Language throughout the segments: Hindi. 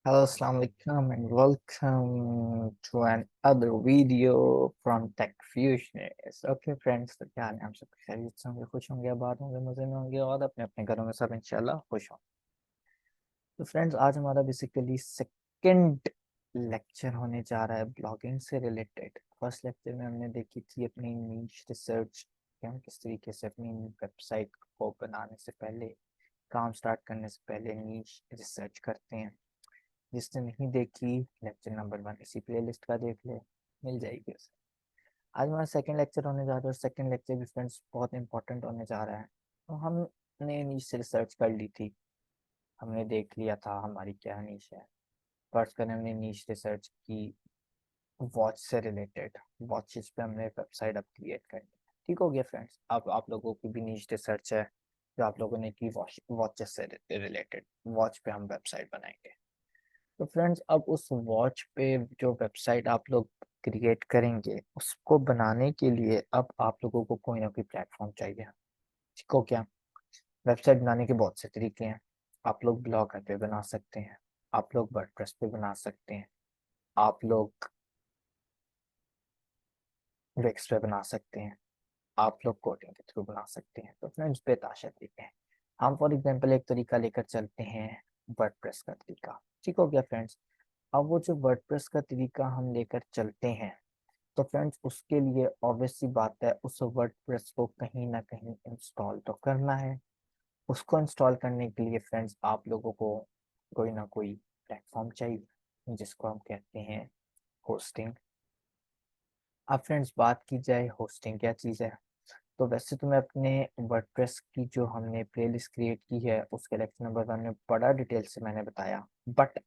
Hello, Assalamu alaikum, and welcome to another video from Tech Fusionist. Okay friends, तो क्या हाल है? हम सब खैरियत से होंगे, खुश होंगे, आबाद होंगे, मजे में होंगे और अपने अपने घरों में सब इंशाल्लाह खुश होंगे। तो फ्रेंड्स, आज हमारा बेसिकली सेकंड लेक्चर होने जा रहा है ब्लॉगिंग से रिलेटेड। फर्स्ट लेक्चर में हमने देखी थी अपनी नीश रिसर्च कि हम किस तरीके से अपनी वेबसाइट को बनाने से पहले, काम स्टार्ट करने से पहले नीश रिसर्च करते हैं। जिसने नहीं देखी, लेक्चर नंबर 1 इसी प्लेलिस्ट का देख ले, मिल जाएगी उसे। आज हमारा सेकंड लेक्चर होने जा रहा है। सेकंड लेक्चर भी फ्रेंड्स बहुत इंपॉर्टेंट होने जा रहा है। तो हमने नीच से रिसर्च कर ली थी, हमने देख लिया था हमारी क्या नीच है। फर्स्ट करें हमने नीच रिसर्च की वॉच से रिलेटेड, वॉचेस पे हमने वेबसाइट अब क्रिएट करनी है। ठीक हो गया फ्रेंड्स। अब आप लोगों की भी नीच रिसर्च है जो आप लोगों ने की वॉचेस से रिलेटेड, वॉच पे हम वेबसाइट बनाएंगे। तो फ्रेंड्स, अब उस वॉच पे जो वेबसाइट आप लोग क्रिएट करेंगे उसको बनाने के लिए अब आप लोगों को कोई ना कोई प्लेटफॉर्म चाहिए। ठीक हो क्या? वेबसाइट बनाने के बहुत से तरीके हैं। आप लोग ब्लॉगर पे बना सकते हैं, आप लोग वर्डप्रेस पे बना सकते हैं, आप लोग विक्स पे बना सकते हैं, आप लोग कोडिंग के थ्रू बना सकते हैं। तो फ्रेंड्स, बेताशा तरीके हैं। हम फॉर एग्जांपल एक तरीका लेकर चलते हैं, वर्डप्रेस का तरीका। ठीक हो गया फ्रेंड्स। अब वो जो वर्डप्रेस का तरीका हम लेकर चलते हैं, तो फ्रेंड्स उसके लिए ऑब्वियस सी बात है, उस वर्डप्रेस को कहीं ना कहीं इंस्टॉल तो करना है। उसको इंस्टॉल करने के लिए फ्रेंड्स आप लोगों को कोई ना कोई प्लेटफॉर्म चाहिए जिसको हम कहते हैं होस्टिंग। अब फ्रेंड्स, बात की जाए होस्टिंग क्या चीज़ है, तो वैसे तो मैं अपने वर्डप्रेस की जो हमने प्लेलिस्ट क्रिएट की है उसके लेक्चर नंबर 1 में बड़ा डिटेल से मैंने बताया, बट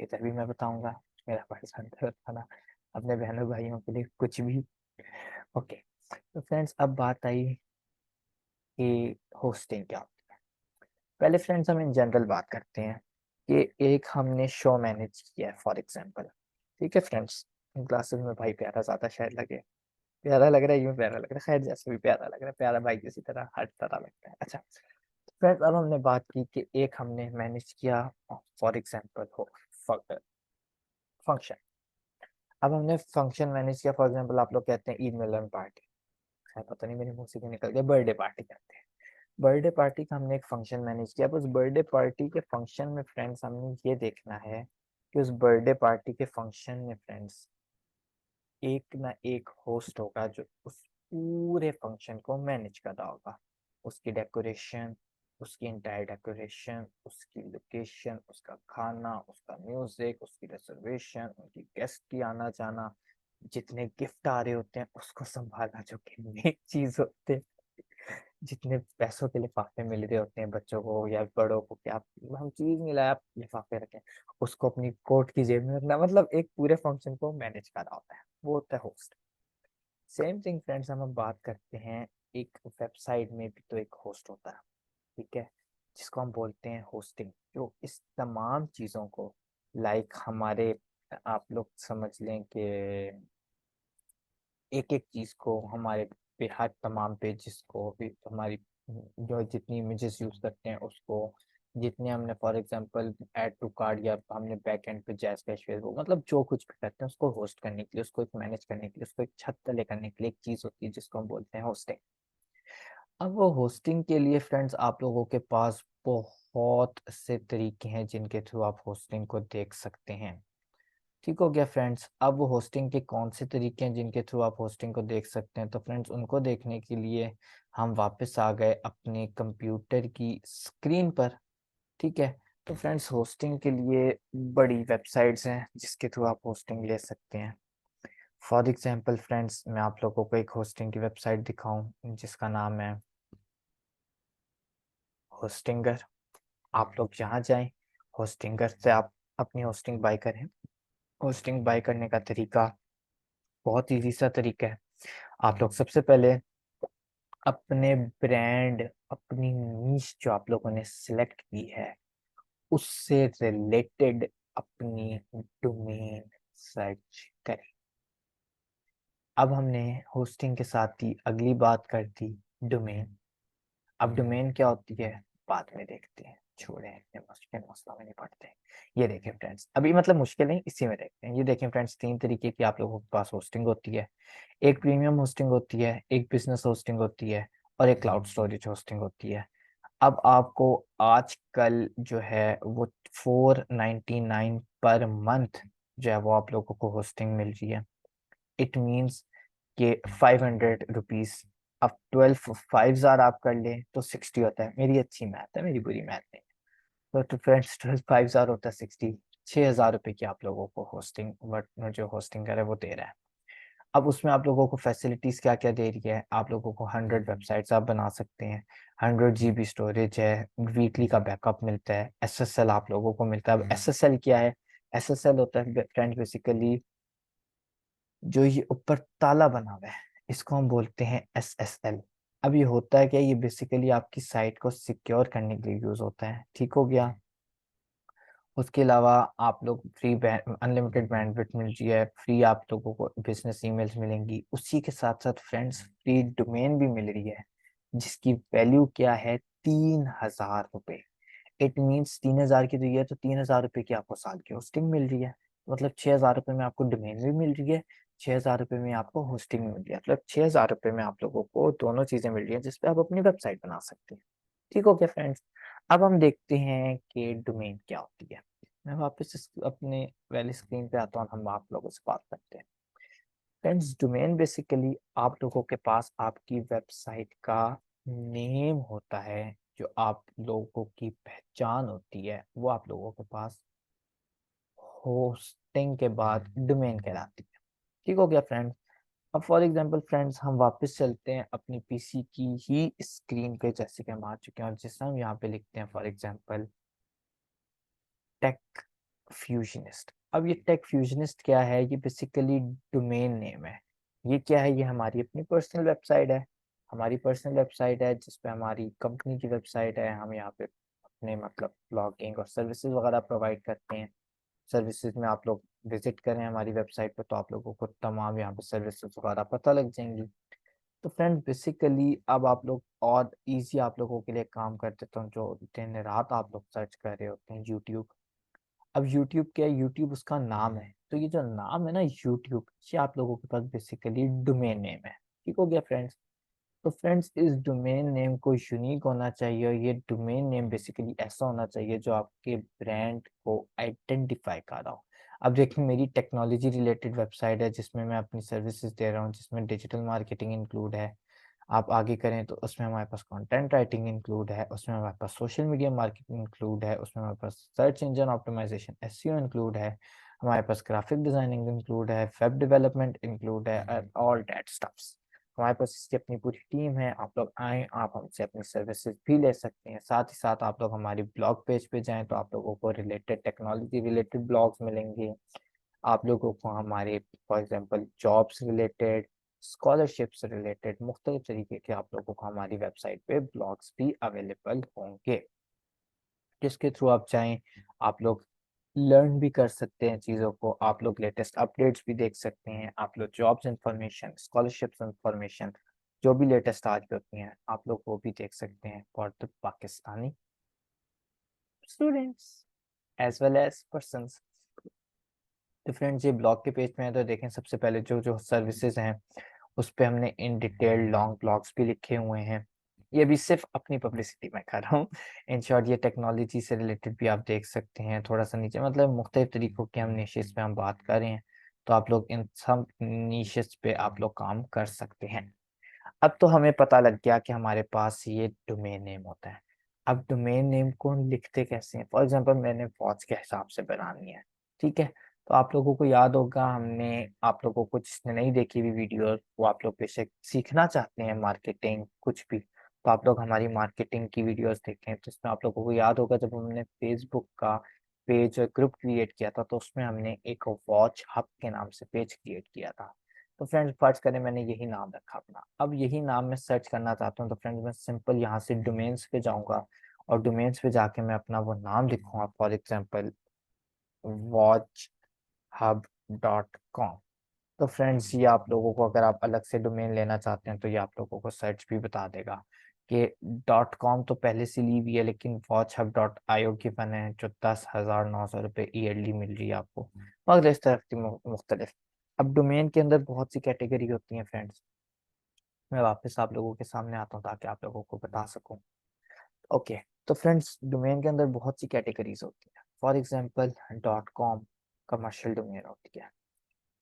इधर भी मैं बताऊंगा। मेरा फर्ज बनता है बताना अपने बहनों भाइयों के लिए कुछ भी। ओके, तो फ्रेंड्स अब बात आई कि होस्टिंग क्या होती है। पहले फ्रेंड्स हम इन जनरल बात करते हैं कि एक हमने शो मैनेज किया है फॉर एग्जांपल। ठीक है फ्रेंड्स, इन क्लासेस में भाई प्यारा ज़्यादा शायद लगे, प्यारा लग रहा है, यूं प्यारा लग रहा है, खैर जैसे भी प्यारा लग रहा है, प्यारा भाई किसी तरह हर तरह लगता है। अच्छा फ्रेंड्स, अब हमने बात की कि एक हमने मैनेज किया फॉर एग्जांपल हो फंक्शन। अब हमने फंक्शन मैनेज किया, फॉर एग्जांपल आप लोग कहते हैं ईद मिलन पार्टी, खैर पता नहीं मेरे मुंह से क्यों निकल गया, बर्थडे पार्टी कहते हैं। बर्थडे पार्टी का हमने एक फंक्शन मैनेज किया। अब उस बर्थडे पार्टी के फंक्शन में फ्रेंड्स हमने ये देखना है कि उस बर्थडे पार्टी के फंक्शन में फ्रेंड्स एक ना एक होस्ट होगा जो उस पूरे फंक्शन को मैनेज कर रहा होगा। उसकी डेकोरेशन, उसकी इंटायर डेकोरेशन, उसकी लोकेशन, उसका खाना, उसका म्यूजिक, उसकी रिजर्वेशन, उनकी गेस्ट की आना जाना, जितने गिफ्ट आ रहे होते हैं उसको संभालना, जो कि मेन चीज होते हैं। जितने पैसों के लिफाफे मिल रहे होते हैं बच्चों को या बड़ों को, क्या हम चीज मिला है, आप लिफाफे रखें, उसको अपनी कोट की जेब में रखना, मतलब एक पूरे फंक्शन को मैनेज कर रहा होता है, वो होता है होस्ट। सेम थिंग फ्रेंड्स, हम अब बात करते हैं एक वेबसाइट में भी तो एक होस्ट होता है। ठीक है, जिसको हम बोलते हैं होस्टिंग, जो इस तमाम चीज़ों को लाइक हमारे, आप लोग समझ लें कि एक एक चीज़ को हमारे पे हर तमाम पेजेस को भी हमारी जो जितनी इमेजेस यूज़ करते हैं उसको, जितने हमने for example add to card या हमने बैक एंड पे जैस कैश फेसबुक, मतलब जो कुछ भी करते हैं उसको होस्ट करने के लिए, उसको एक मैनेज करने के लिए, उसको एक छत तले करने के लिए एक चीज़ होती है जिसको हम बोलते हैं होस्टिंग। अब वो होस्टिंग के लिए फ्रेंड्स आप लोगों के पास बहुत से तरीके हैं जिनके थ्रू आप होस्टिंग को देख सकते हैं। ठीक हो गया फ्रेंड्स। अब वो होस्टिंग के कौन से तरीके हैं जिनके थ्रू आप होस्टिंग को देख सकते हैं, तो फ्रेंड्स उनको देखने के लिए हम वापस आ गए अपने कंप्यूटर की स्क्रीन पर। ठीक है, तो फ्रेंड्स होस्टिंग के लिए बड़ी वेबसाइट्स हैं जिसके थ्रू आप होस्टिंग ले सकते हैं। फॉर एग्जांपल फ्रेंड्स, मैं आप लोगों को एक होस्टिंग की वेबसाइट दिखाऊं जिसका नाम है होस्टिंगर। आप लोग यहाँ जाएं, होस्टिंगर से आप अपनी होस्टिंग बाय करें। होस्टिंग बाय करने का तरीका बहुत इजी सा तरीका है। आप लोग सबसे पहले अपने ब्रांड, अपनी नीश जो आप लोगों ने सिलेक्ट की है उससे रिलेटेड अपनी डोमेन सर्च करें। अब हमने होस्टिंग के साथ ही अगली बात कर दी डोमेन। अब डोमेन क्या होती है बाद में देखते हैं। छोड़े, इतने मुश्किल मसला में नहीं पड़ते। ये देखें फ्रेंड्स, अभी मतलब मुश्किल नहीं, इसी में देखते हैं। ये देखें फ्रेंड्स, 3 तरीके की आप लोगों के पास होस्टिंग होती है। एक प्रीमियम होस्टिंग होती है, एक बिजनेस होस्टिंग होती है, और एक क्लाउड स्टोरेज होस्टिंग होती है। अब आपको आजकल जो है वो 499 पर मंथ जो है वो आप लोगों को होस्टिंग मिल रही है। इट मीन्स कि 500 रुपीज। अब 12 5 हजार आप कर लें तो 60 होता है। मेरी अच्छी मैथ है, मेरी बुरी मैथ नहीं है। तो फ्रेंड्स 12 5 हजार होता है 60। 6 हजार रुपए की आप लोगों को होस्टिंग, बट जो होस्टिंग करे वो दे रहा है। अब उसमें आप लोगों को फैसिलिटीज क्या क्या दे रही है, आप लोगों को 100 वेबसाइट्स आप बना सकते हैं, 100 GB स्टोरेज है, वीकली का बैकअप मिलता है, SSL आप लोगों को मिलता है। अब SSL क्या है? SSL होता है फ्रेंड बेसिकली जो ये ऊपर ताला बना हुआ है, इसको हम बोलते हैं SSL। अब ये होता है क्या? ये बेसिकली आपकी साइट को सिक्योर करने के लिए यूज होता है, ठीक हो गया। उसके अलावा आप लोग फ्री अनलिमिटेड बैंडविड्थ मिल रही है, फ्री आप लोगों को बिजनेस ईमेल्स मिलेंगी, उसी के साथ साथ फ्रेंड्स फ्री डोमेन भी मिल रही है, जिसकी वैल्यू क्या है? 3 हजार रुपये। इट मीन्स 3 हजार की तो ये है, तो 3 हजार रुपये की आपको साल की होस्टिंग मिल रही है। मतलब 6 हजार रुपये में आपको डोमेन भी मिल रही है, 6 हजार रुपये में आपको होस्टिंग मिल रही है। मतलब 6 हजार रुपये में आप लोगों को दोनों चीजें मिल रही है, जिसपे आप अपनी वेबसाइट बना सकते हैं। ठीक हो गया फ्रेंड्स। अब हम देखते हैं कि डोमेन क्या होती है। मैं वापस अपने वाली स्क्रीन पे आता हूँ, हम आप लोगों से बात करते हैं। फ्रेंड्स डोमेन बेसिकली आप लोगों के पास आपकी वेबसाइट का नेम होता है, जो आप लोगों की पहचान होती है, वो आप लोगों के पास होस्टिंग के बाद डोमेन कहलाती है। ठीक हो गया फ्रेंड्स। अब फॉर एग्जांपल फ्रेंड्स हम वापस चलते हैं अपनी पीसी की ही स्क्रीन पे, जैसे कि हम आ चुके हैं, और जिस हम यहाँ पे लिखते हैं फॉर एग्जांपल टेक फ्यूजनिस्ट। अब ये टेक फ्यूजनिस्ट क्या है? ये बेसिकली डोमेन नेम है। ये क्या है? ये हमारी अपनी पर्सनल वेबसाइट है। हमारी पर्सनल वेबसाइट है जिसपे हमारी कंपनी की वेबसाइट है। हम यहाँ पे अपने मतलब ब्लॉगिंग और सर्विसेज वगैरह प्रोवाइड करते हैं। सर्विसेज में आप लोग विजिट करें हमारी वेबसाइट पे तो आप लोगों को तमाम यहाँ पे सर्विसेज वगैरह पता लग जाएंगी। तो फ्रेंड बेसिकली अब आप लोग और इजी आप लोगों के लिए काम कर देता हूँ, जो दिन रात आप लोग सर्च कर रहे होते हैं यूट्यूब। अब YouTube क्या है? YouTube उसका नाम है, तो ये जो नाम है ना YouTube, ये आप लोगों के पास बेसिकली डोमेन नेम है। ठीक हो गया फ्रेंड्स। तो फ्रेंड्स इस डोमेन नेम को यूनिक होना चाहिए, और ये डोमेन नेम बेसिकली ऐसा होना चाहिए जो आपके ब्रांड को आइडेंटिफाई कर रहा हो। अब देखिए मेरी टेक्नोलॉजी रिलेटेड वेबसाइट है, जिसमें मैं अपनी सर्विसेज दे रहा हूँ, जिसमें डिजिटल मार्केटिंग इंक्लूड है। आप आगे करें तो उसमें हमारे पास कंटेंट राइटिंग इंक्लूड है, उसमें हमारे पास सोशल मीडिया मार्केटिंग इंक्लूड है, उसमें हमारे पास search engine optimisation SEO include है, हमारे पास ग्राफिक डिजाइनिंग इंक्लूड है, वेब डेवलपमेंट इंक्लूड है, ऑल दैट स्टफ्स। हमारे पास इसकी अपनी पूरी टीम है। आप लोग आए, आप हमसे अपनी सर्विसेज भी ले सकते हैं। साथ ही साथ आप लोग हमारी ब्लॉग पेज पे जाएं तो आप लोगों को रिलेटेड टेक्नोलॉजी रिलेटेड ब्लॉग्स मिलेंगे। आप लोगों को हमारे for example jobs related, scholarship से रिलेटेड मुख्तलिफ तरीके के आप लोगों को हमारी वेबसाइट पे ब्लॉग्स भी अवेलेबल होंगे, जिसके थ्रू आप चाहें आप लोग लर्न भी कर सकते हैं चीज़ों को। आप लोग लेटेस्ट अपडेट्स भी देख सकते हैं। आप लोग जॉब्स इंफॉर्मेशन, स्कॉलरशिप्स इंफॉर्मेशन, जो भी लेटेस्ट आज भी होती हैं, आप लोग वो भी देख सकते हैं for the Pakistani students as well as person. तो फ्रेंड्स ये ब्लॉग के पेज पे हैं, तो देखें सबसे पहले जो जो सर्विसेज हैं उस पे हमने इन डिटेल लॉन्ग ब्लॉग्स भी लिखे हुए हैं। ये भी सिर्फ अपनी पब्लिसिटी में कर रहा हूँ। इन शॉर्ट ये टेक्नोलॉजी से रिलेटेड भी आप देख सकते हैं। थोड़ा सा नीचे मतलब मुख्तलिफ तरीकों के हम निशेस पे हम बात कर रहे हैं, तो आप लोग इन सब निशेस पे आप लोग काम कर सकते हैं। अब तो हमें पता लग गया कि हमारे पास ये डोमेन नेम होता है। अब डोमेन नेम को लिखते कैसे हैं? फॉर एग्जांपल मैंने वॉच के हिसाब से बनानी है, ठीक है। तो आप लोगों को याद होगा, हमने आप लोगों को जिसने नहीं देखी हुई वीडियो, वो आप लोग बेशक सीखना चाहते हैं मार्केटिंग कुछ भी, तो आप लोग हमारी मार्केटिंग की वीडियोस देखें। तो इसमें आप लोगों को याद होगा जब हमने फेसबुक का पेज ग्रुप क्रिएट किया था, तो उसमें हमने एक वॉच हब के नाम से पेज क्रिएट किया था। तो फ्रेंड्स फर्ज करें मैंने यही नाम रखा अपना, अब यही नाम मैं सर्च करना चाहता हूँ, तो फ्रेंड्स मैं सिंपल यहाँ से डोमेन्स पे जाऊंगा, और डोमेन्स पे जाके मैं अपना वो नाम लिखूंगा, for example watch hub dot com. तो फ्रेंड्स ये आप लोगों को अगर आप अलग से डोमेन लेना चाहते हैं तो ये आप लोगों को सर्च भी बता देगा कि .com तो पहले से ली हुई है, लेकिन watchhub.io की वन है जो 10,900 रुपये ईयरली मिल रही है आपको, मगर इस तरह की मुख्तलिफ। अब डोमेन के अंदर बहुत सी कैटेगरी होती हैं फ्रेंड्स, मैं वापस आप लोगों के सामने आता हूँ ताकि आप लोगों को बता सकूँ। ओके, तो फ्रेंड्स डोमेन के अंदर बहुत सी कैटेगरीज होती हैं। For example .com commercial domain होती है,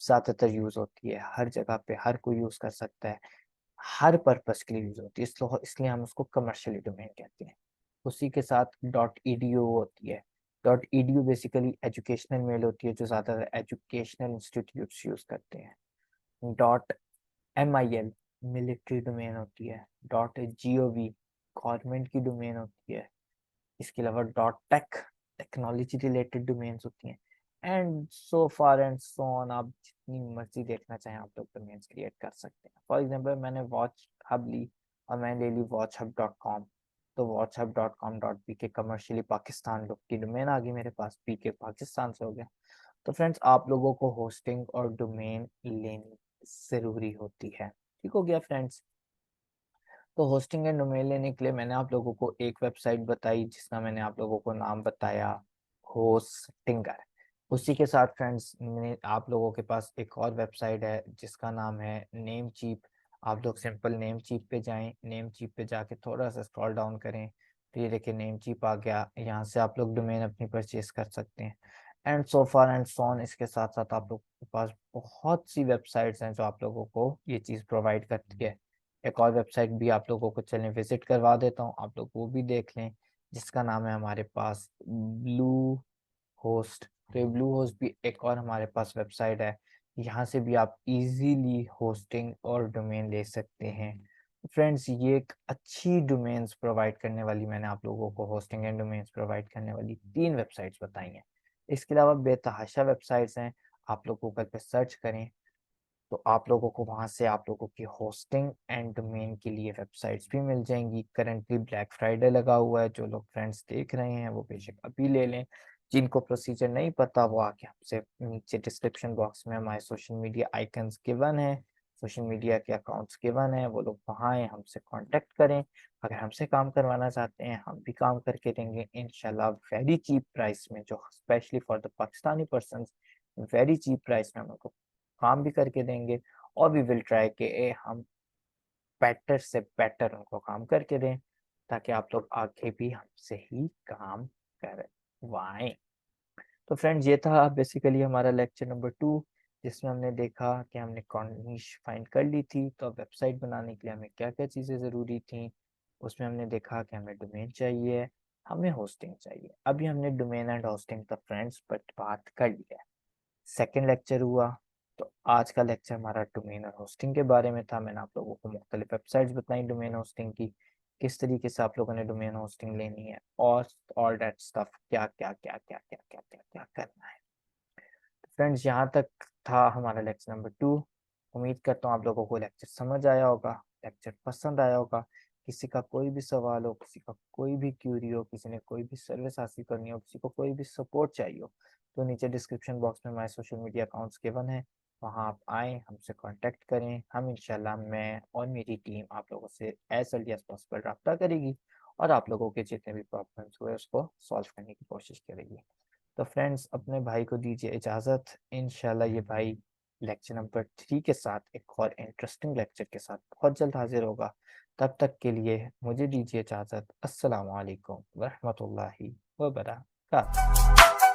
ज़्यादातर यूज़ होती है, हर जगह पे हर कोई यूज़ कर सकता है, हर पर्पस के लिए यूज़ होती है, इसलिए हम उसको कमर्शियल डोमेन कहते हैं। उसी के साथ .edu होती है। .edu बेसिकली एजुकेशनल मेल होती है जो ज़्यादातर एजुकेशनल इंस्टीट्यूट्स यूज़ करते हैं। .mil मिलिट्री डोमेन होती है। .gov गवर्नमेंट की डोमेन होती है। इसके अलावा .tech टेक्नोलॉजी रिलेटेड डोमेन्स होती हैं, and so far and so on. आप जितनी मर्जी देखना चाहें आप लोग डोमेन्स क्रिएट कर सकते हैं। फॉर एग्जांपल मैंने वॉच हब ली और मैंने ले ली watchhub.com, तो watchhub.com.pk कमर्शियली पाकिस्तान लोग की डोमेन आ गई मेरे पास, पीके पाकिस्तान से हो गया। तो फ्रेंड्स आप लोगों को होस्टिंग और डोमेन लेनी ज़रूरी होती है। ठीक हो गया फ्रेंड्स। तो होस्टिंग एंड डोमेन लेने के लिए मैंने आप लोगों को एक वेबसाइट बताई जिसका मैंने आप लोगों को नाम बताया, होस्टिंगर। उसी के साथ फ्रेंड्स मैंने आप लोगों के पास एक और वेबसाइट है जिसका नाम है नेम चीप। आप लोग सिंपल नेम चीप पे जाएं, नेम चीप पे जाके थोड़ा सा स्क्रॉल डाउन करें तो ये देखिए नेम चीप आ गया। यहाँ से आप लोग डोमेन अपनी परचेज कर सकते हैं, and so far and so on. इसके साथ साथ आप लोग के पास बहुत सी वेबसाइट्स हैं जो आप लोगों को ये चीज़ प्रोवाइड करती है। एक और वेबसाइट भी आप लोगों को चलें विजिट करवा देता हूँ, आप लोग वो भी देख लें, जिसका नाम है हमारे पास ब्लू होस्ट। तो ये ब्लू होस्ट भी एक और हमारे पास वेबसाइट है, यहाँ से भी आप इजीली होस्टिंग और डोमेन ले सकते हैं। फ्रेंड्स ये एक अच्छी डोमेन्स प्रोवाइड करने वाली, मैंने आप लोगों को होस्टिंग एंड डोमेन्स प्रोवाइड करने वाली 3 वेबसाइट्स बताई हैं। इसके अलावा बेतहाशा वेबसाइट्स हैं, आप लोग गूगल पे सर्च करें तो आप लोगों को वहां से आप लोगों की होस्टिंग एंड डोमेन के लिए वेबसाइट्स भी मिल जाएंगी। करंटली ब्लैक फ्राइडे लगा हुआ है, जो लोग फ्रेंड्स देख रहे हैं वो बेशक अभी ले लें। जिनको प्रोसीजर नहीं पता वो आके हमसे नीचे डिस्क्रिप्शन बॉक्स में हमारे सोशल मीडिया आइकन्स गिवन है, सोशल मीडिया के अकाउंट्स गिवन है, वो लोग वहाँ आए हमसे कांटेक्ट करें। अगर हमसे काम करवाना चाहते हैं हम भी काम करके देंगे इंशाल्लाह, वेरी चीप प्राइस में, जो specially for the Pakistani person very cheap price में हम उनको काम भी करके देंगे। और वी विल ट्राई कि हम बेटर से बेटर उनको काम करके दें ताकि आप लोग आगे भी हमसे ही काम करवाएं। तो फ्रेंड्स ये था बेसिकली हमारा लेक्चर नंबर 2, जिसमें हमने देखा कि हमने कॉर्निश फाइंड कर ली थी, तो वेबसाइट बनाने के लिए हमें क्या क्या चीज़ें ज़रूरी थी। उसमें हमने देखा कि हमें डोमेन चाहिए, हमें होस्टिंग चाहिए। अभी हमने डोमेन एंड होस्टिंग का फ्रेंड्स बट बात कर लिया, सेकेंड लेक्चर हुआ। तो आज का लेक्चर हमारा डोमेन और होस्टिंग के बारे में था। मैंने आप लोगों को मुख्तलिफ वेबसाइट्स बताई डोमेन होस्टिंग की, किस तरीके से आप लोगों ने डोमेन होस्टिंग लेनी है, और ऑल दैट स्टफ, क्या क्या क्या क्या क्या क्या क्या क्या करना है। तो फ्रेंड्स यहाँ तक था हमारा लेक्चर नंबर 2। उम्मीद करता हूँ आप लोगों को लेक्चर समझ आया होगा, लेक्चर पसंद आया होगा। किसी का कोई भी सवाल हो, किसी का कोई भी क्यूरी हो, किसी ने कोई भी सर्विस हासिल करनी हो, किसी को कोई भी सपोर्ट चाहिए हो, तो नीचे डिस्क्रिप्शन बॉक्स में हमारे सोशल मीडिया अकाउंट्स गिवन है, वहाँ आप आएँ, हमसे कांटेक्ट करें। हम इंशाल्लाह, मैं और मेरी टीम आप लोगों से एज अर्ली एज पॉसिबल रब्ता करेगी और आप लोगों के जितने भी प्रॉब्लम्स हुए उसको सॉल्व करने की कोशिश करेगी। तो फ्रेंड्स अपने भाई को दीजिए इजाज़त, इंशाल्लाह ये भाई लेक्चर नंबर 3 के साथ एक और इंटरेस्टिंग लेक्चर के साथ बहुत जल्द हाजिर होगा। तब तक के लिए मुझे दीजिए इजाज़त। अस्सलाम वालेकुम व रहमतुल्लाहि व बरकातहू।